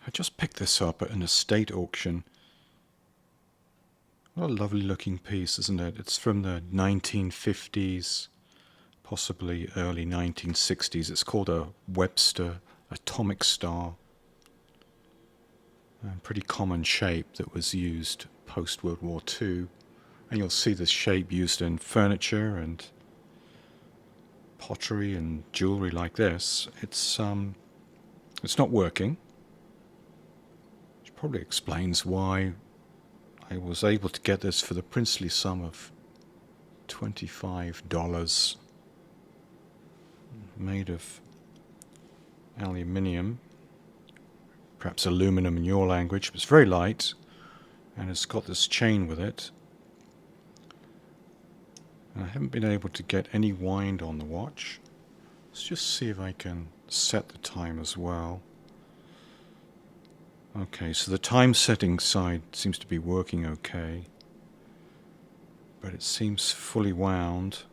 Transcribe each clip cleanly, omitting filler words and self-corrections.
I just picked this up at an estate auction. What a lovely looking piece, isn't it? It's from the 1950s, possibly early 1960s. It's called a Webster Atomic Star. A pretty common shape that was used post-World War II. And you'll see this shape used in furniture and pottery and jewelry like this. It's not working. Which probably explains why I was able to get this for the princely sum of $25, made of aluminium, perhaps aluminum in your language, but it's very light, and it's got this chain with it. And I haven't been able to get any wind on the watch. Let's just see if I can set the time as well. Okay, so the time setting side seems to be working okay, but it seems fully wound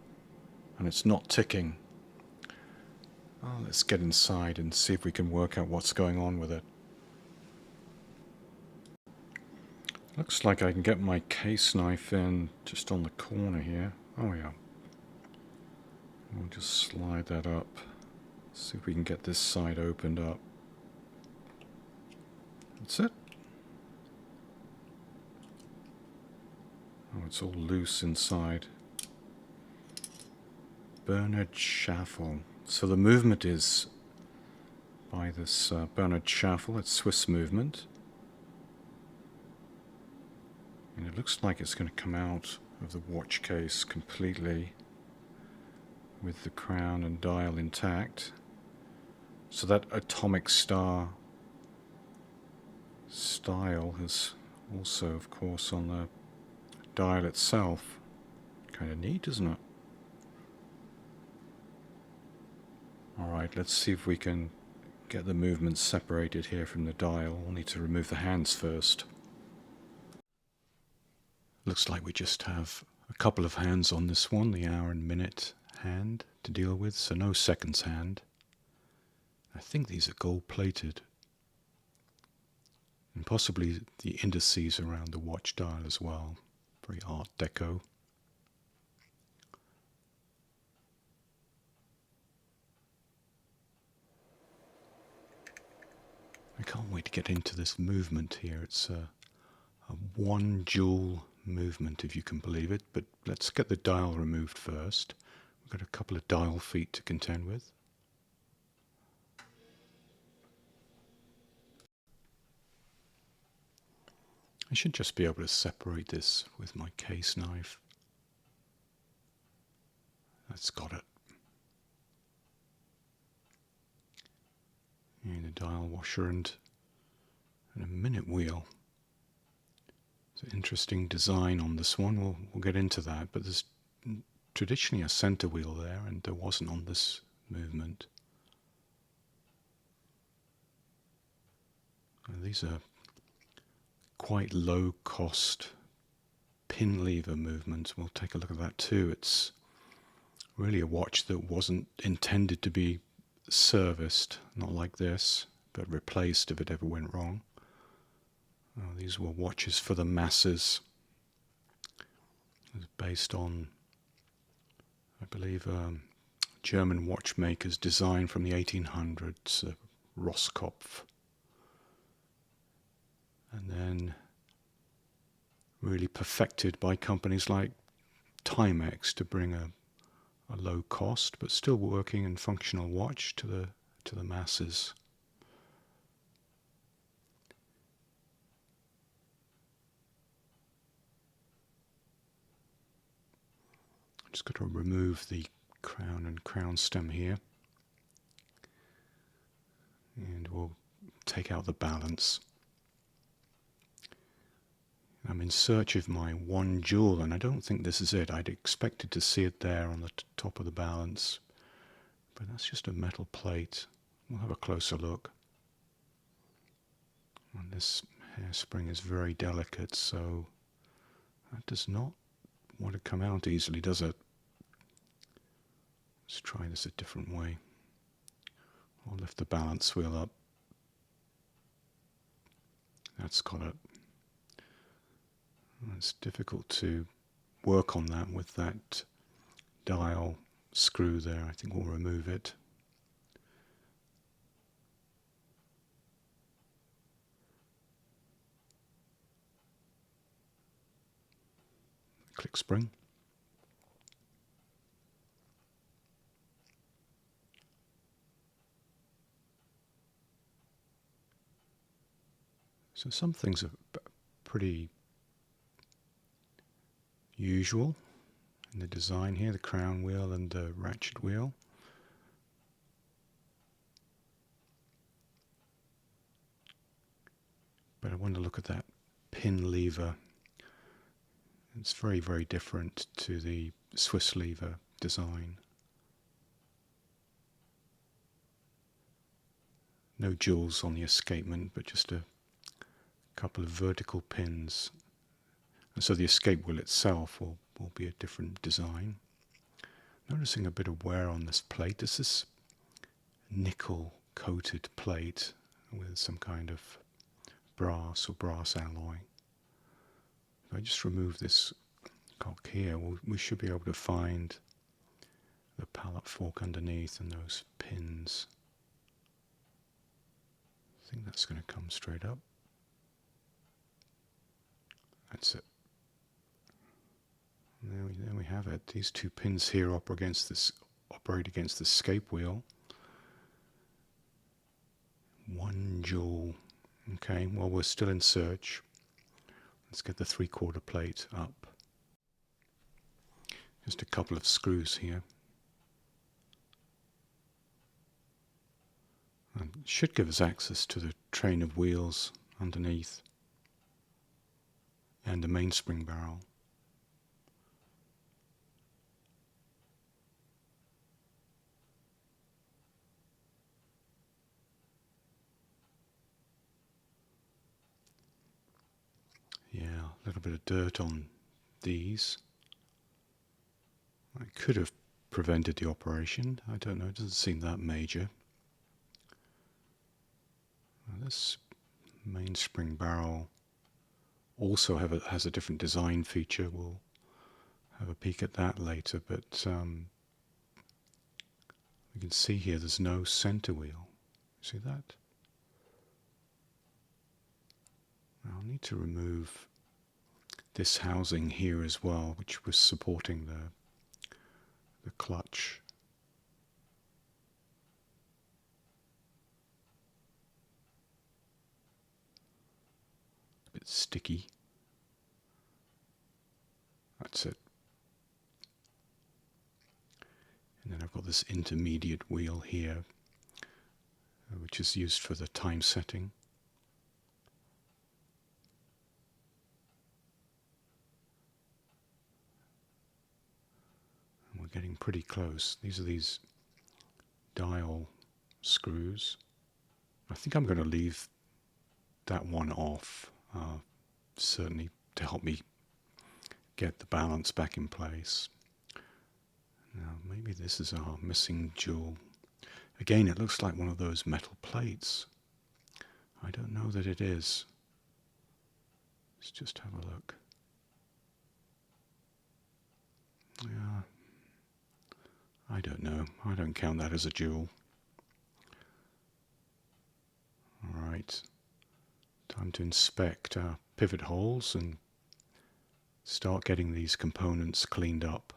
and it's not ticking. Oh, let's get inside and see if we can work out what's going on with it. Looks like I can get my case knife in just on the corner here. Oh yeah. We'll just slide that up. See if we can get this side opened up. That's it. Oh, it's all loose inside. Bernard Schaffel. So the movement is by this Bernard Schaffel. It's Swiss movement. And it looks like it's going to come out of the watch case completely with the crown and dial intact. So that atomic star style is also, of course, on the dial itself. Kind of neat, isn't it? Alright, let's see if we can get the movement separated here from the dial. We'll need to remove the hands first. Looks like we just have a couple of hands on this one, the hour and minute hand to deal with, so no seconds hand. I think these are gold plated. And possibly the indices around the watch dial as well. Very Art Deco. I can't wait to get into this movement here. It's a one joule movement, if you can believe it. But let's get the dial removed first. We've got a couple of dial feet to contend with. I should just be able to separate this with my case knife. That's got it. And a dial washer and a minute wheel. It's an interesting design on this one. We'll get into that, but there's traditionally a center wheel there, and there wasn't on this movement. And these are quite low cost pin lever movements. We'll take a look at that too. It's really a watch that wasn't intended to be serviced, not like this, but replaced if it ever went wrong. These were watches for the masses. It was based on, I believe, German watchmaker's design from the 1800s, Rosskopf. And then really perfected by companies like Timex to bring a low cost but still working and functional watch to the masses. Just got to remove the crown and crown stem here, and we'll take out the balance. I'm in search of my one jewel, and I don't think this is it. I'd expected to see it there on the top of the balance, but that's just a metal plate. We'll have a closer look. And this hairspring is very delicate, so that does not want to come out easily, does it? Let's try this a different way. I'll lift the balance wheel up. That's got a... It's difficult to work on that with that dial screw there. I think we'll remove it. Click spring. So some things are pretty usual in the design here, the crown wheel and the ratchet wheel. But I want to look at that pin lever. It's very, very different to the Swiss lever design. No jewels on the escapement, but just a couple of vertical pins. And so the escape wheel itself will be a different design. Noticing a bit of wear on this plate. This is nickel coated plate with some kind of brass or brass alloy. If I just remove this cock here, we should be able to find the pallet fork underneath and those pins. I think that's going to come straight up. That's it. There we have it. These two pins here operate against the escape wheel. 1 joule. Okay, well, we're still in search. Let's get the 3/4 plate up. Just a couple of screws here. And it should give us access to the train of wheels underneath and the mainspring barrel. Yeah, a little bit of dirt on these. I could have prevented the operation. I don't know, it doesn't seem that major. Now this mainspring barrel also has a different design feature. We'll have a peek at that later, but we can see here there's no center wheel. See that? Now I'll need to remove this housing here as well, which was supporting the clutch. A bit sticky. That's it. And then I've got this intermediate wheel here, which is used for the time setting. And we're getting pretty close. These are these dial screws. I think I'm going to leave that one off, certainly to help me get the balance back in place. Now maybe this is our missing jewel. Again, it looks like one of those metal plates. I don't know that it is. Let's just have a look. Yeah, I don't know. I don't count that as a jewel. Alright, time to inspect our pivot holes and start getting these components cleaned up.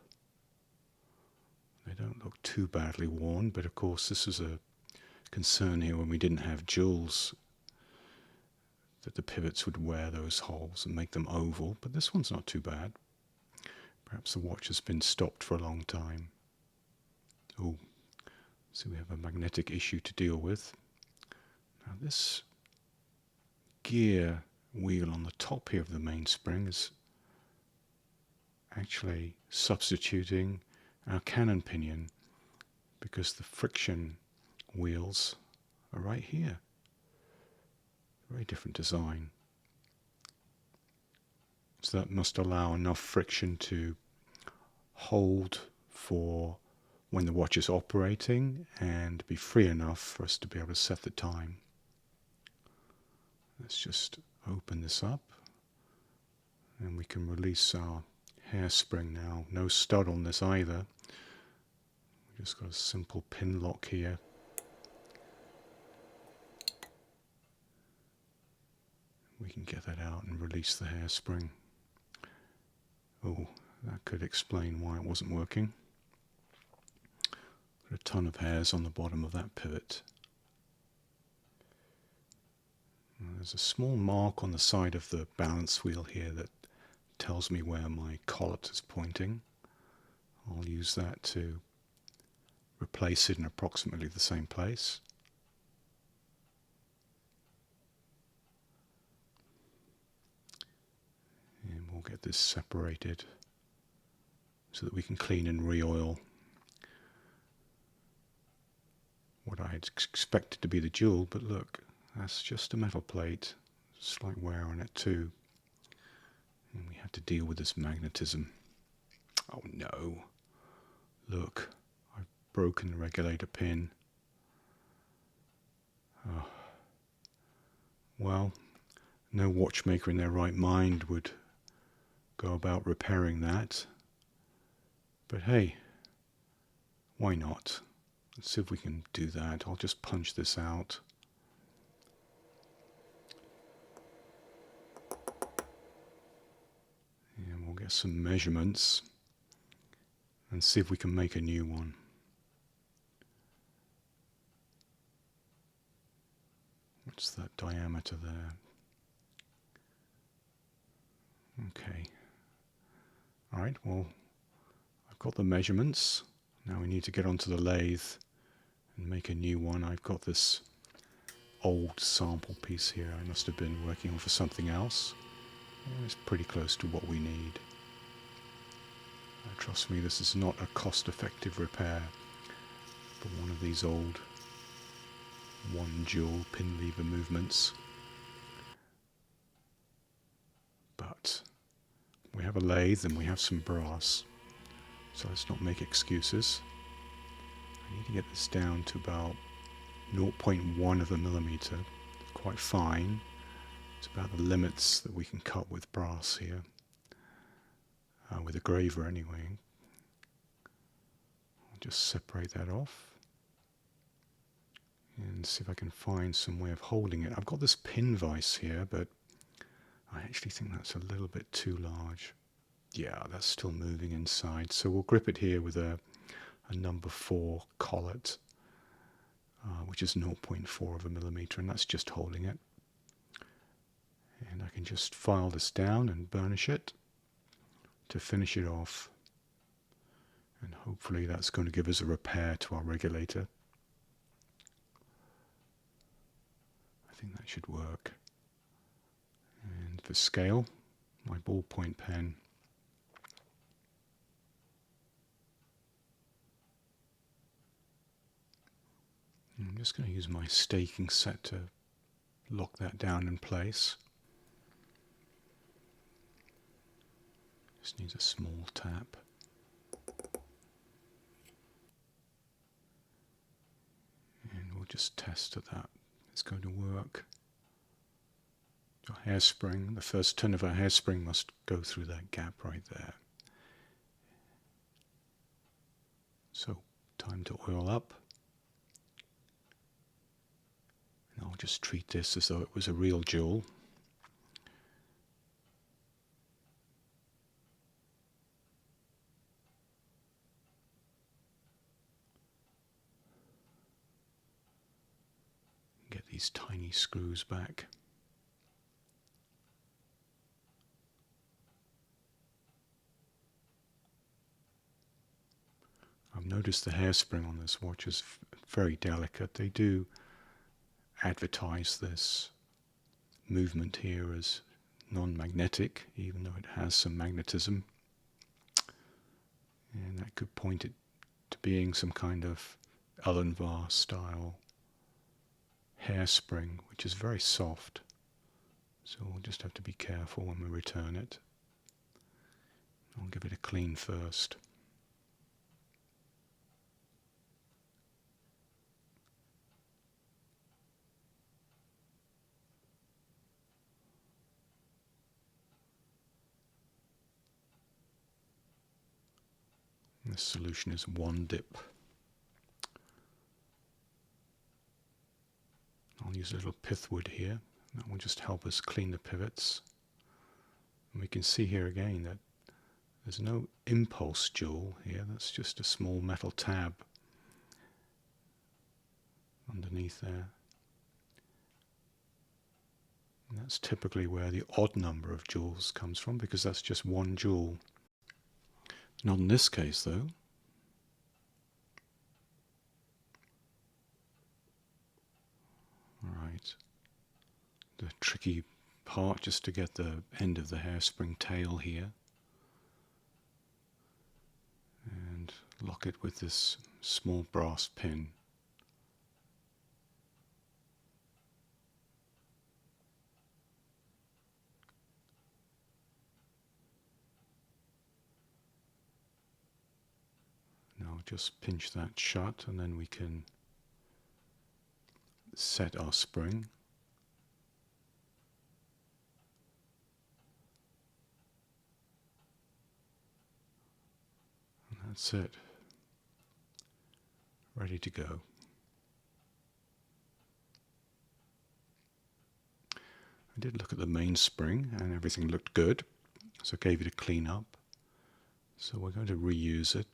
They don't look too badly worn, but of course this is a concern here when we didn't have jewels, that the pivots would wear those holes and make them oval, but this one's not too bad. Perhaps the watch has been stopped for a long time. Oh, so we have a magnetic issue to deal with. Now this gear wheel on the top here of the mainspring is actually substituting our cannon pinion, because the friction wheels are right here. Very different design. So that must allow enough friction to hold for when the watch is operating and be free enough for us to be able to set the time. Let's just open this up, and we can release our hairspring now. No stud on this either. We just got a simple pin lock here. We can get that out and release the hairspring. Oh, that could explain why it wasn't working. Got a ton of hairs on the bottom of that pivot. There's a small mark on the side of the balance wheel here that tells me where my collet is pointing. I'll use that to replace it in approximately the same place. And we'll get this separated so that we can clean and re-oil what I had expected to be the jewel, but look, that's just a metal plate, slight wear on it too. And we had to deal with this magnetism. Oh no, look, I've broken the regulator pin. Oh. Well, no watchmaker in their right mind would go about repairing that. But hey, why not? Let's see if we can do that. I'll just punch this out. And we'll get some measurements and see if we can make a new one. What's that diameter there? Okay. Alright, well, I've got the measurements. Now we need to get onto the lathe and make a new one. I've got this old sample piece here I must have been working on for something else. And it's pretty close to what we need. Trust me, this is not a cost-effective repair for one of these old one-jewel pin lever movements. But we have a lathe and we have some brass, so let's not make excuses. I need to get this down to about 0.1 of a millimeter. Quite fine. It's about the limits that we can cut with brass here. With a graver anyway. I'll just separate that off and see if I can find some way of holding it. I've got this pin vise here, but I actually think that's a little bit too large. Yeah, that's still moving inside, so we'll grip it here with a number 4 collet, which is 0.4 of a millimeter, and that's just holding it. And I can just file this down and burnish it to finish it off, and hopefully that's going to give us a repair to our regulator. I think that should work. And for scale, my ballpoint pen. I'm just going to use my staking set to lock that down in place. Just needs a small tap. And we'll just test that it's going to work. Our hairspring, the first turn of our hairspring must go through that gap right there. So, time to oil up. And I'll just treat this as though it was a real jewel. Get these tiny screws back. I've noticed the hairspring on this watch is very delicate. They do advertise this movement here as non-magnetic, even though it has some magnetism. And that could point it to being some kind of Elenvar style hairspring, which is very soft. So we'll just have to be careful when we return it. I'll give it a clean first. This solution is 1 dip. I'll use a little pithwood here. That will just help us clean the pivots. And we can see here again that there's no impulse jewel here. That's just a small metal tab underneath there. And that's typically where the odd number of jewels comes from, because that's just 1 jewel. Not in this case though. Alright. The tricky part, just to get the end of the hairspring tail here. And lock it with this small brass pin. Now just pinch that shut, and then we can set our spring. And that's it. Ready to go. I did look at the main spring and everything looked good, so I gave it a clean up. So we're going to reuse it.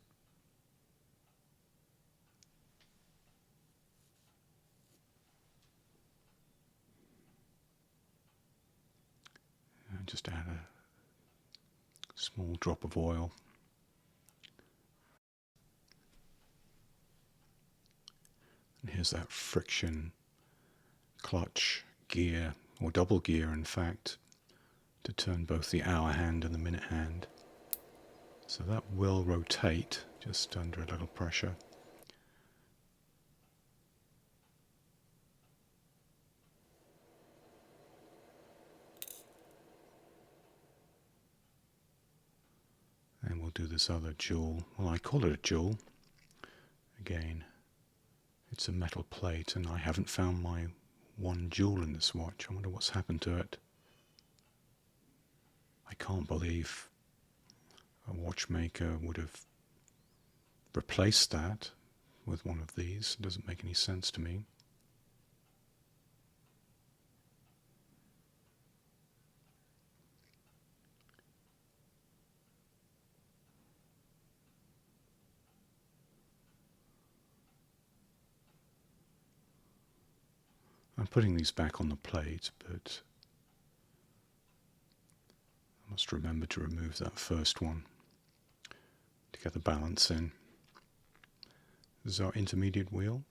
And just add a small drop of oil. And here's that friction clutch gear, or double gear in fact, to turn both the hour hand and the minute hand. So that will rotate just under a little pressure. And we'll do this other jewel. Well, I call it a jewel. Again, it's a metal plate, and I haven't found my 1 jewel in this watch. I wonder what's happened to it. I can't believe a watchmaker would have replaced that with one of these. It doesn't make any sense to me. I'm putting these back on the plate, but I must remember to remove that first one to get the balance in. This is our intermediate wheel.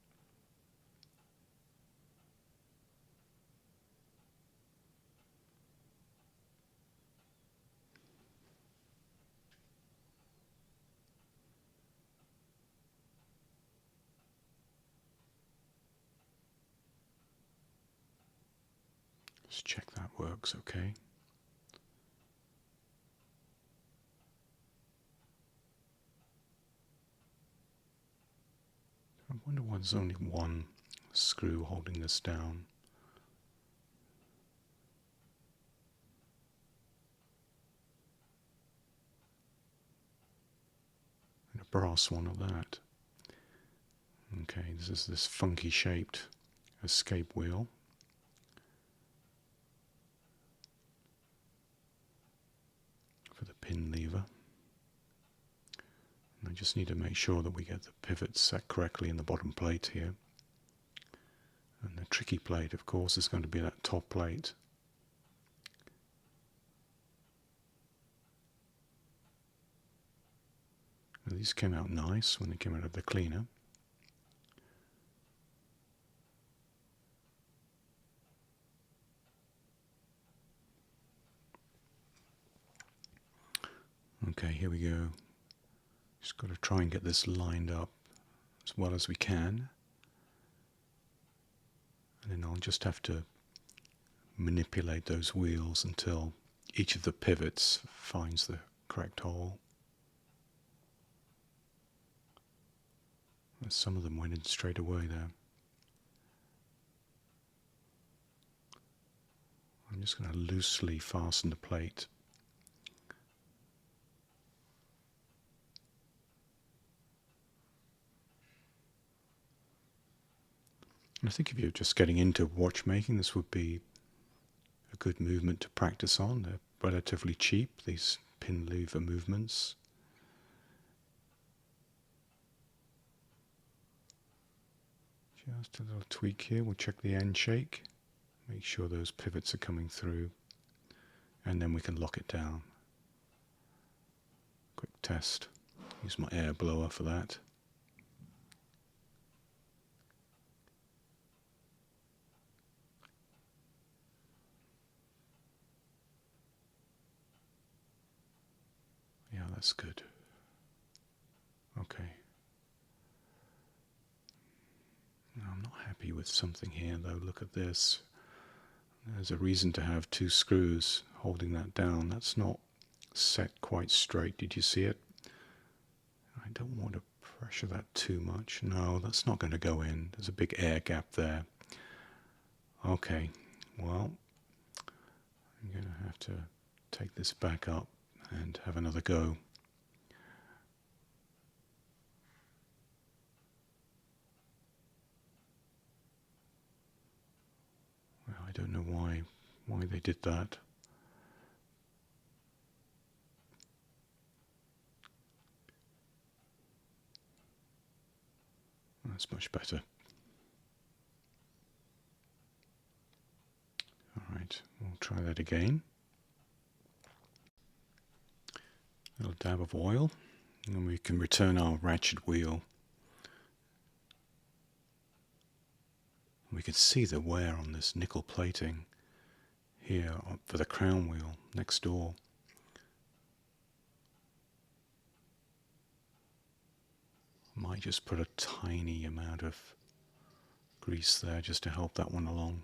Just check that works okay. I wonder why there's only 1 screw holding this down. And a brass one of that. Okay, this is this funky shaped escape wheel. For the pin lever. And I just need to make sure that we get the pivots set correctly in the bottom plate here. And the tricky plate, of course, is going to be that top plate. Now, these came out nice when they came out of the cleaner. Okay, here we go. Just got to try and get this lined up as well as we can. And then I'll just have to manipulate those wheels until each of the pivots finds the correct hole. Some of them went in straight away there. I'm just going to loosely fasten the plate. I think if you're just getting into watchmaking, this would be a good movement to practice on. They're relatively cheap, these pin lever movements. Just a little tweak here. We'll check the end shake. Make sure those pivots are coming through. And then we can lock it down. Quick test. Use my air blower for that. Yeah, that's good. Okay. Now, I'm not happy with something here though. Look at this. There's a reason to have two screws holding that down. That's not set quite straight. Did you see it? I don't want to pressure that too much. No, that's not going to go in. There's a big air gap there. Okay, well, I'm going to have to take this back up and have another go. Well, I don't know why they did that. That's much better. Alright, we'll try that again. A little dab of oil, and we can return our ratchet wheel. We can see the wear on this nickel plating here for the crown wheel next door. Might just put a tiny amount of grease there just to help that one along.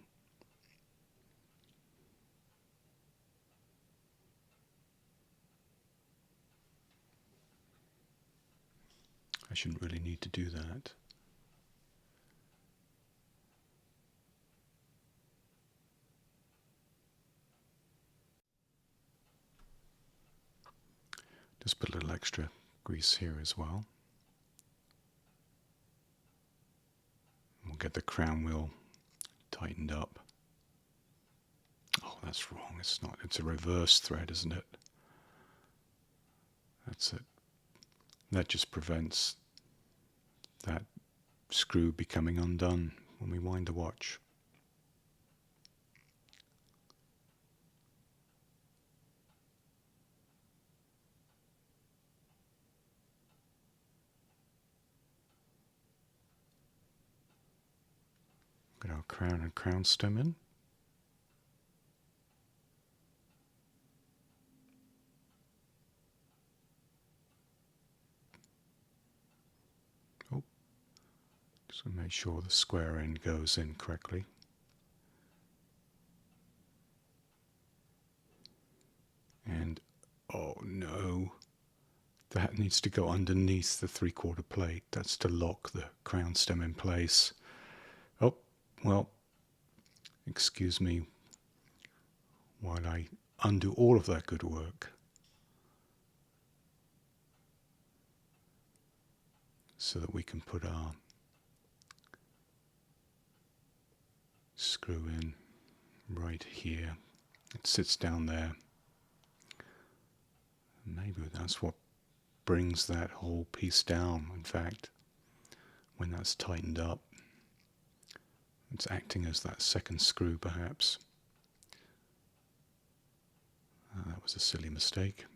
I shouldn't really need to do that. Just put a little extra grease here as well. We'll get the crown wheel tightened up. Oh, that's wrong. It's not. It's a reverse thread, isn't it? That's it. That just prevents that screw becoming undone when we wind the watch. Get our crown and crown stem in. Oh, just to make sure the square end goes in correctly. And oh no, that needs to go underneath the 3/4 plate. That's to lock the crown stem in place. Oh, well, excuse me while I undo all of that good work. So that we can put our screw in right here. It sits down there. Maybe that's what brings that whole piece down. In fact, when that's tightened up, it's acting as that second screw perhaps. That was a silly mistake.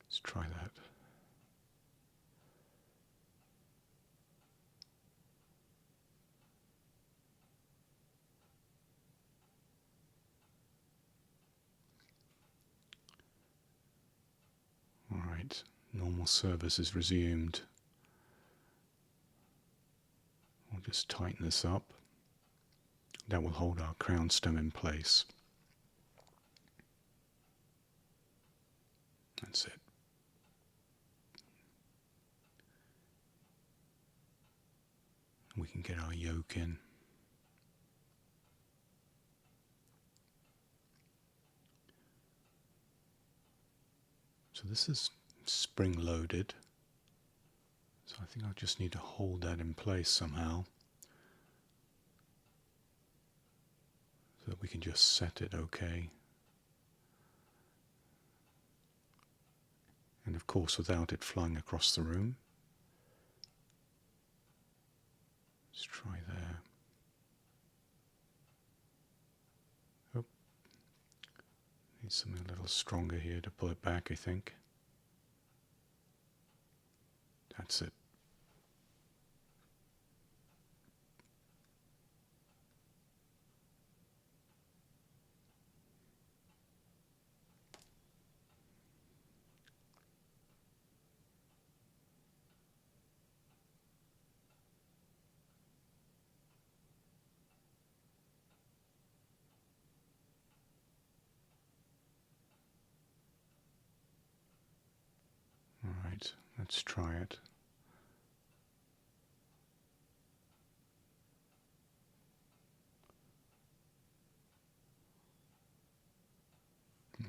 Let's try that. Alright, normal service is resumed. We'll just tighten this up. That will hold our crown stem in place. That's it. We can get our yoke in. So this is spring loaded. So I think I'll just need to hold that in place somehow. So that we can just set it okay. And of course without it flying across the room. Let's try there. Oh, need something a little stronger here to pull it back, I think. That's it. All right, let's try it.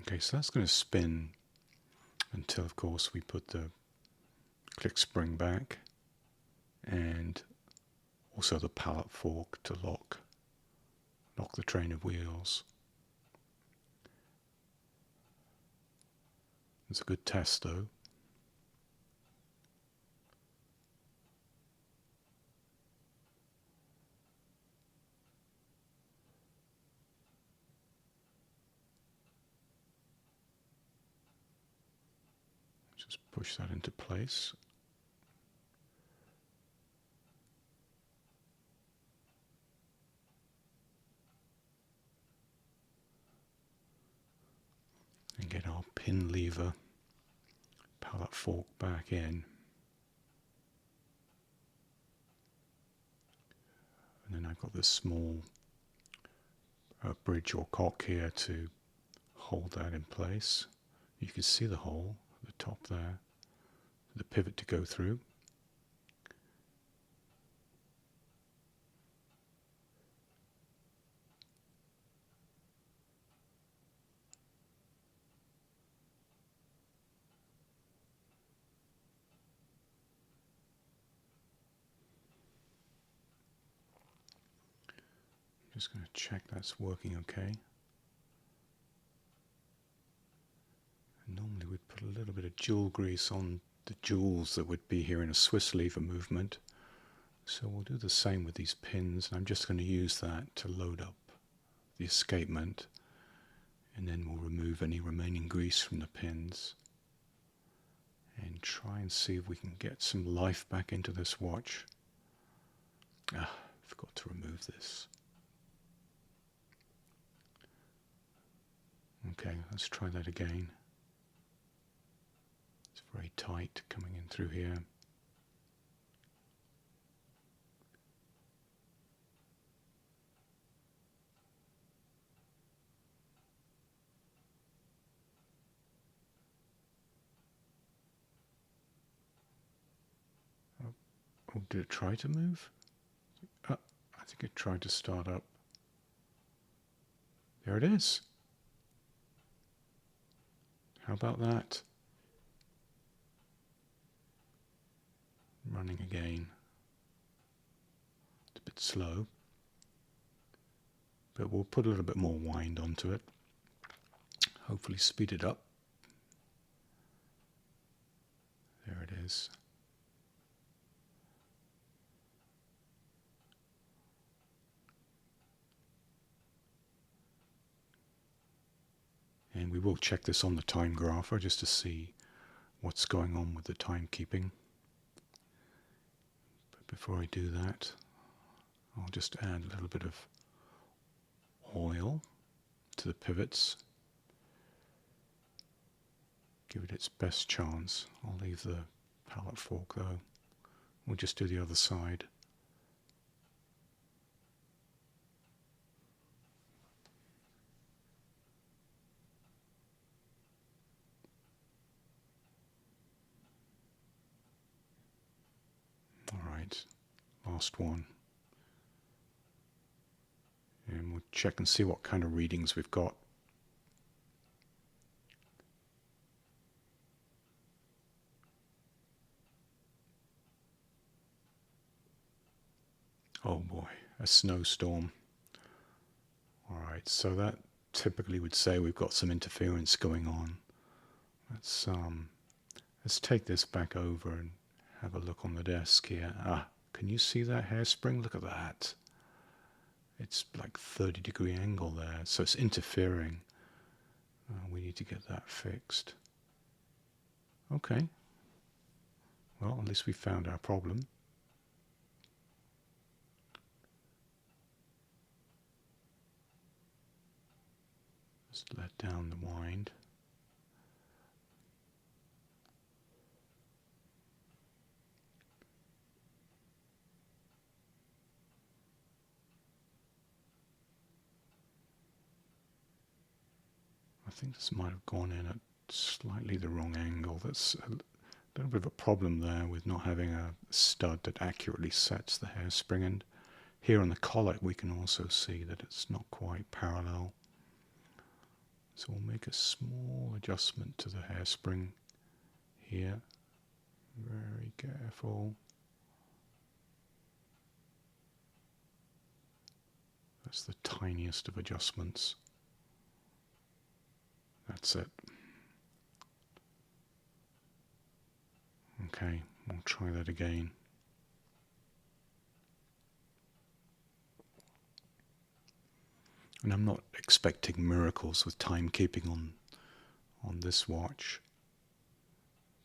Okay, so that's going to spin until, of course, we put the click spring back and also the pallet fork to lock the train of wheels. It's a good test though. Just push that into place. And get our pin lever pallet fork back in. And then I've got this small bridge or cock here to hold that in place. You can see the hole at the top there, the pivot to go through. Just going to check that's working okay. And normally we'd put a little bit of jewel grease on the jewels that would be here in a Swiss lever movement. So we'll do the same with these pins, and I'm just going to use that to load up the escapement, and then we'll remove any remaining grease from the pins and try and see if we can get some life back into this watch. I forgot to remove this. Okay, let's try that again. It's very tight coming in through here. Oh, did it try to move? I think it tried to start up. There it is. How about that? Running again. It's a bit slow, but we'll put a little bit more wind onto it. Hopefully speed it up. There it is. And we will check this on the time grapher just to see what's going on with the timekeeping. But before I do that, I'll just add a little bit of oil to the pivots. Give it its best chance. I'll leave the pallet fork though. We'll just do the other side. Alright, last one. And we'll check and see what kind of readings we've got. a snowstorm. Alright, so that typically would say we've got some interference going on. Let's take this back over and have a look on the desk here. Can you see that hairspring? Look at that. It's like 30-degree angle there, so it's interfering. We need to get that fixed. Okay. Well, at least we found our problem. Just let down the wind. I think this might have gone in at slightly the wrong angle. That's a little bit of a problem there with not having a stud that accurately sets the hairspring. And here on the collet we can also see that it's not quite parallel. So we'll make a small adjustment to the hairspring here. Very careful. That's the tiniest of adjustments. That's it. Okay, we'll try that again. And I'm not expecting miracles with timekeeping on this watch.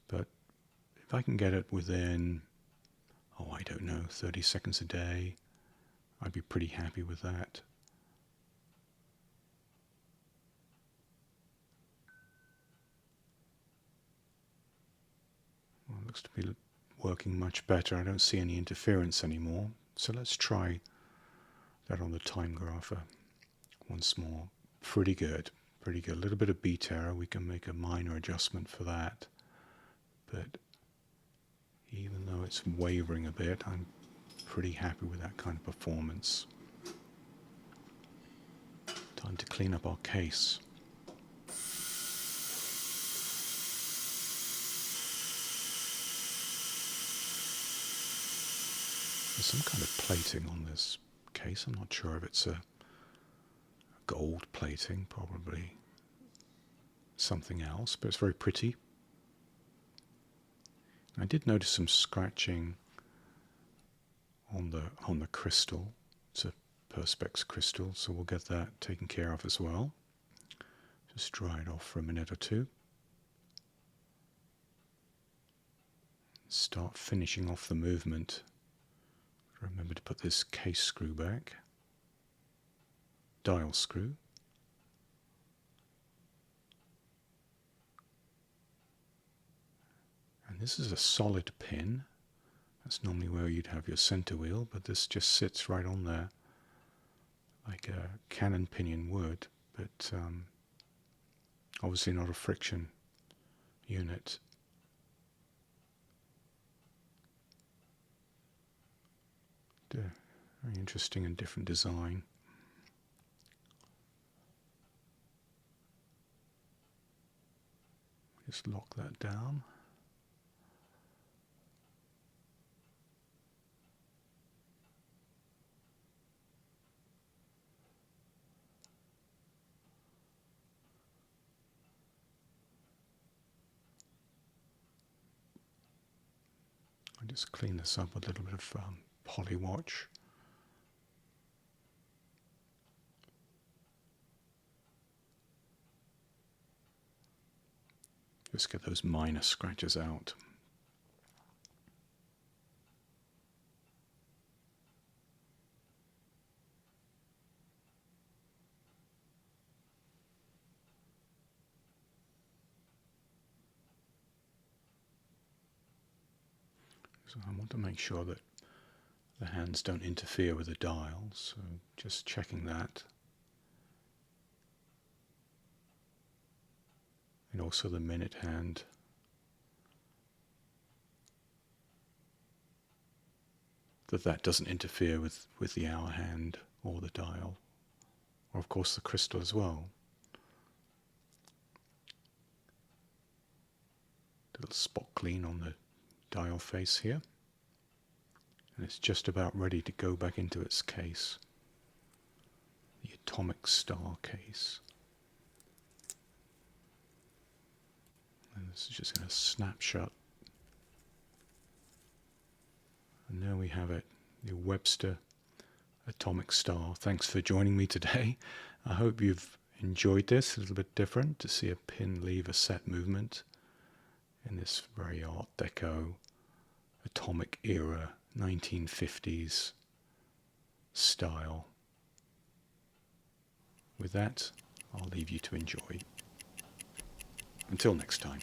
But if I can get it within, I don't know, 30 seconds a day, I'd be pretty happy with that. Well, it looks to be working much better. I don't see any interference anymore. So let's try that on the time grapher once more. Pretty good. Pretty good. A little bit of beat error. We can make a minor adjustment for that. But even though it's wavering a bit, I'm pretty happy with that kind of performance. Time to clean up our case. There's some kind of plating on this case. I'm not sure if it's a gold plating, probably something else, but it's very pretty. I did notice some scratching on the crystal. It's a Perspex crystal, so we'll get that taken care of as well. Just dry it off for a minute or two. Start finishing off the movement. Remember to put this case screw back. Dial screw. And this is a solid pin. That's normally where you'd have your center wheel, but this just sits right on there like a cannon pinion would, but obviously not a friction unit. Very interesting and different design. Just lock that down. I just clean this up with a little bit of poly watch. Just get those minor scratches out. So I want to make sure that the hands don't interfere with the dial, so just checking that. And also the minute hand. That doesn't interfere with the hour hand or the dial, or of course the crystal as well. Little spot clean on the dial face here. and it's just about ready to go back into its case. The Atomic Star case. And this is just going to snap shut. And there we have it, the Webster Atomic Star. Thanks for joining me today. I hope you've enjoyed this. A little bit different to see a pin lever set movement in this very Art Deco, atomic era, 1950s style. With that, I'll leave you to enjoy. Until next time.